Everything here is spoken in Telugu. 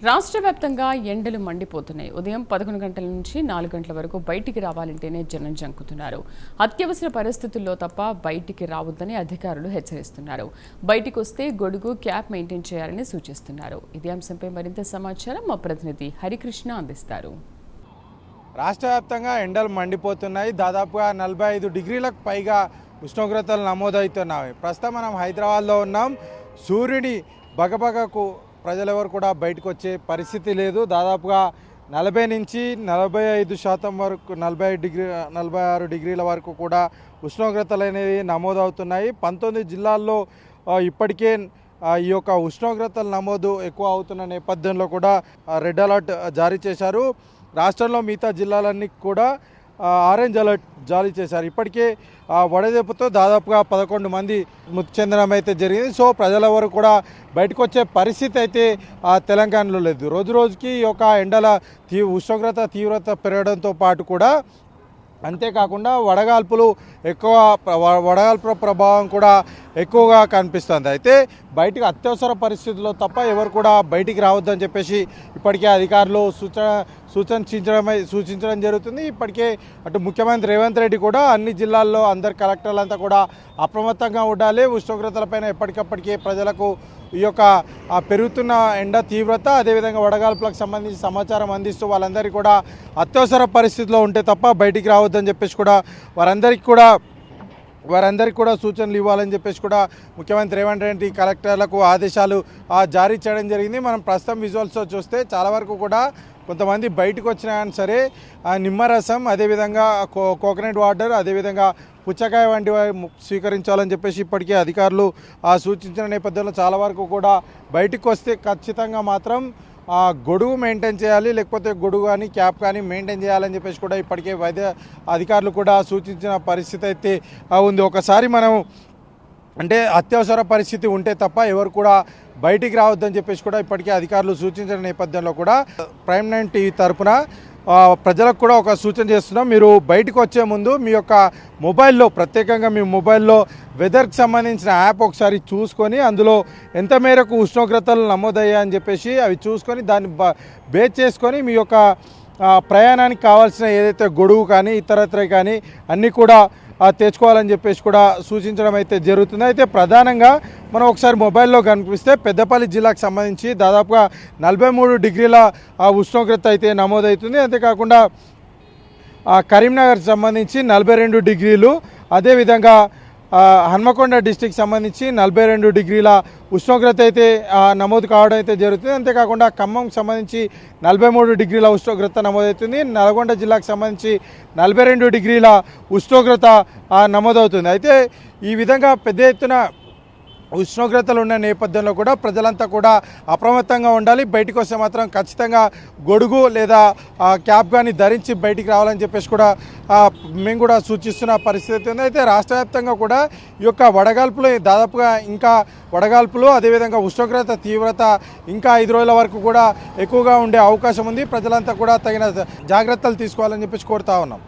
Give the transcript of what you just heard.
రాష్ట్ర వ్యాప్తంగా ఎండలు మండిపోతున్నాయి. ఉదయం 11 గంటల నుంచి 4 గంటల వరకు బయటికి రావాలంటేనే జనం జంకుతున్నారు. అత్యవసర పరిస్థితుల్లో తప్ప బయటికి రావద్దని అధికారులు హెచ్చరిస్తున్నారు. బయటికి వస్తే గొడుగు, క్యాప్ మెయింటైన్ చేయాలని సూచిస్తున్నారు. ఇదే అంశంపై మరింత సమాచారం మా ప్రతినిధి హరికృష్ణ అందిస్తారు. రాష్ట్ర వ్యాప్తంగా ఎండలు మండిపోతున్నాయి. దాదాపుగా 45 డిగ్రీలకు పైగా ఉష్ణోగ్రతలు నమోదవుతున్నాయి. ప్రస్తుతం మనం హైదరాబాద్లో ఉన్నాం. సూర్యుని బగబగకు ప్రజలెవరు కూడా బయటకు వచ్చే పరిస్థితి లేదు. దాదాపుగా 40 నుంచి 45% వరకు 46 డిగ్రీల వరకు కూడా ఉష్ణోగ్రతలు అనేవి నమోదవుతున్నాయి. 19 జిల్లాల్లో ఇప్పటికే ఈ యొక్క ఉష్ణోగ్రతలు నమోదు ఎక్కువ అవుతున్న నేపథ్యంలో కూడా రెడ్ అలర్ట్ జారీ చేశారు. రాష్ట్రంలో మిగతా జిల్లాలన్నీ కూడా ఆరెంజ్ అలర్ట్ జారీ చేశారు. ఇప్పటికే వడదెబ్బతో దాదాపుగా 11 మంది మృతి చెందడం అయితే జరిగింది. సో ప్రజలెవరు కూడా బయటకు వచ్చే పరిస్థితి అయితే తెలంగాణలో లేదు. రోజు రోజుకి ఈ యొక్క ఎండల ఉష్ణోగ్రత తీవ్రత పెరగడంతో పాటు కూడా అంతేకాకుండా వడగాల్పుల ప్రభావం కూడా ఎక్కువగా కనిపిస్తుంది. అయితే బయటికి అత్యవసర పరిస్థితుల్లో తప్ప ఎవరు కూడా బయటికి రావద్దని చెప్పేసి ఇప్పటికే అధికారులు సూచించడం జరుగుతుంది. ఇప్పటికే అటు ముఖ్యమంత్రి రేవంత్ రెడ్డి కూడా అన్ని జిల్లాల్లో అందరు కలెక్టర్లంతా కూడా అప్రమత్తంగా ఉండాలి. ఉష్ణోగ్రతలపైన ఎప్పటికప్పటికే ప్రజలకు ఈ యొక్క పెరుగుతున్న ఎండ తీవ్రత, అదేవిధంగా వడగాల్పులకు సంబంధించి సమాచారం అందిస్తూ వాళ్ళందరికీ కూడా అత్యవసర పరిస్థితిలో ఉంటే తప్ప బయటికి రావద్దని చెప్పేసి కూడా వారందరికీ కూడా సూచనలు ఇవ్వాలని చెప్పేసి కూడా ముఖ్యమంత్రి రేవంత్ రెడ్డి కలెక్టర్లకు ఆదేశాలు జారీ చేయడం జరిగింది. మనం ప్రస్తుతం విజువల్స్లో చూస్తే చాలా వరకు కూడా కొంతమంది బయటకు వచ్చినా సరే నిమ్మరసం, అదేవిధంగా కోకోనట్ వాటర్, అదేవిధంగా పుచ్చకాయ వంటివి స్వీకరించాలని చెప్పేసి ఇప్పటికే అధికారులు సూచించిన నేపథ్యంలో చాలా వరకు కూడా బయటకు వస్తే ఖచ్చితంగా మాత్రం గొడుగు మెయింటైన్ చేయాలి, లేకపోతే గొడుగు కానీ క్యాప్ కానీ మెయింటైన్ చేయాలని చెప్పేసి కూడా ఇప్పటికే వైద్య అధికారులు కూడా సూచించిన పరిస్థితి అయితే ఉంది. ఒకసారి మనం అంటే అత్యవసర పరిస్థితి ఉంటే తప్ప ఎవరు కూడా బయటికి రావద్దని చెప్పేసి కూడా ఇప్పటికే అధికారులు సూచించిన నేపథ్యంలో కూడా ప్రైమ్ 9 టీవీ తరపున ప్రజలకు కూడా ఒక సూచన చేస్తున్నాం. మీరు బయటకు వచ్చే ముందు మీ యొక్క మొబైల్లో, ప్రత్యేకంగా మీ మొబైల్లో వెదర్కి సంబంధించిన యాప్ ఒకసారి చూసుకొని అందులో ఎంత మేరకు ఉష్ణోగ్రతలు నమోదయ్యాయని చెప్పేసి అవి చూసుకొని దాన్ని బేస్ చేసుకొని మీ యొక్క ప్రయాణానికి కావాల్సిన ఏదైతే గొడుగు కానీ ఇతరత్ర కానీ అన్నీ కూడా తెచ్చుకోవాలని చెప్పేసి కూడా సూచించడం అయితే జరుగుతుంది. అయితే ప్రధానంగా మనం ఒకసారి మొబైల్లో కనిపిస్తే పెద్దపల్లి జిల్లాకు సంబంధించి దాదాపుగా 43 డిగ్రీల ఉష్ణోగ్రత అయితే నమోదవుతుంది. అంతేకాకుండా కరీంనగర్కి సంబంధించి 42 డిగ్రీలు, అదేవిధంగా హన్మకొండ డిస్టిక్ సంబంధించి 42 డిగ్రీల ఉష్ణోగ్రత అయితే నమోదు కావడం అయితే జరుగుతుంది. అంతేకాకుండా ఖమ్మంకి సంబంధించి 43 డిగ్రీల ఉష్ణోగ్రత నమోదవుతుంది. నల్గొండ జిల్లాకు సంబంధించి 42 డిగ్రీల ఉష్ణోగ్రత నమోదవుతుంది. అయితే ఈ విధంగా పెద్ద ఎత్తున ఉష్ణోగ్రతలు ఉన్న నేపథ్యంలో కూడా ప్రజలంతా కూడా అప్రమత్తంగా ఉండాలి. బయటకు వస్తే మాత్రం ఖచ్చితంగా గొడుగు లేదా క్యాప్ కానీ ధరించి బయటికి రావాలని చెప్పేసి కూడా మేము కూడా సూచిస్తున్న పరిస్థితి ఉంది. అయితే రాష్ట్ర వ్యాప్తంగా కూడా ఈ యొక్క వడగాల్పులు దాదాపుగా ఇంకా వడగాల్పులు, అదేవిధంగా ఉష్ణోగ్రత తీవ్రత ఇంకా 5 రోజుల వరకు కూడా ఎక్కువగా ఉండే అవకాశం ఉంది. ప్రజలంతా కూడా తగిన జాగ్రత్తలు తీసుకోవాలని చెప్పేసి కోరుతా ఉన్నాం.